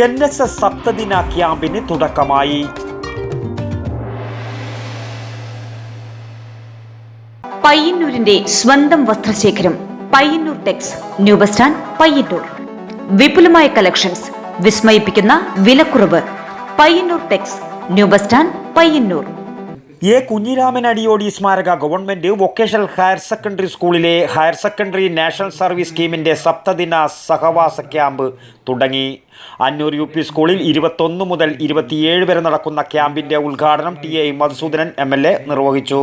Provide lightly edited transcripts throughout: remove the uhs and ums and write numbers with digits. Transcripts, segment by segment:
NSS സപ്തദിന ക്യാമ്പിന് തുടക്കമായി. പയ്യന്നൂരിന്റെ സ്വന്തം വസ്ത്രശേഖരം Payyanur Tex new bus stand Payyanur. വിപുലമായ കളക്ഷൻസ്, വിസ്മയിപ്പിക്കുന്ന വിലക്കുറവ്. Payyanur Tex new bus stand Payyanur. Kunhiraman Adiyodi സ്മാരക ഗവൺമെന്റ് വൊക്കേഷണൽ ഹയർ സെക്കൻഡറി സ്കൂളിലെ ഹയർ സെക്കൻഡറി നാഷണൽ സർവീസ് സ്കീമിന്റെ സപ്തദിന സഹവാസ ക്യാമ്പ് തുടങ്ങി. അന്നൂർ UP സ്കൂളിൽ 21 മുതൽ 27 വരെ നടക്കുന്ന ക്യാമ്പിന്റെ ഉദ്ഘാടനം TA മധുസൂദനൻ MLA നിർവഹിച്ചു.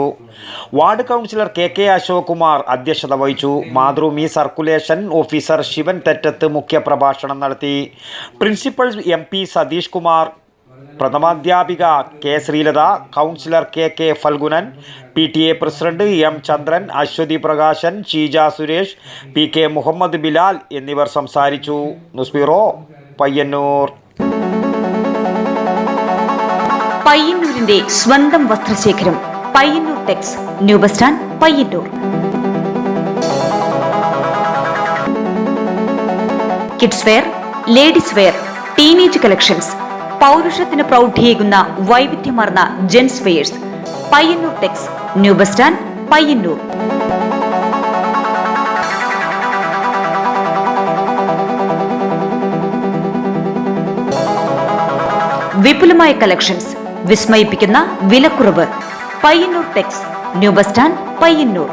Ward councillor KK Ashok Kumar അധ്യക്ഷത വഹിച്ചു. മാതൃഭൂമി സർക്കുലേഷൻ ഓഫീസർ ശിവൻ തെറ്റത്ത് മുഖ്യപ്രഭാഷണം നടത്തി. പ്രിൻസിപ്പൽ MP സതീഷ് കുമാർ, പ്രഥമാധ്യാപിക K Sreelatha, councillor KK Phalgunan, PTA president M Chandran, Aswathi Prakashan, Sheeja Suresh, PK Muhammad Bilal എന്നിവർ സംസാരിച്ചു. News bureau, Payyanur. പയ്യന്നൂരിന്റെ സ്വന്തം വസ്ത്രശേഖരം Payyanur Tex new bus stand Payyanur. Kids wear, ladies wear, teenage collections, പൗരുഷത്തിന് പ്രൗഢിയേകുന്ന വൈവിധ്യമാർന്ന gents wears. Payyanur Tex new bus stand Payyanur. വിപുലമായ കളക്ഷൻസ്, വിസ്മയിപ്പിക്കുന്ന വിലക്കുറവ്. Payyanur Tex new bus stand Payyanur.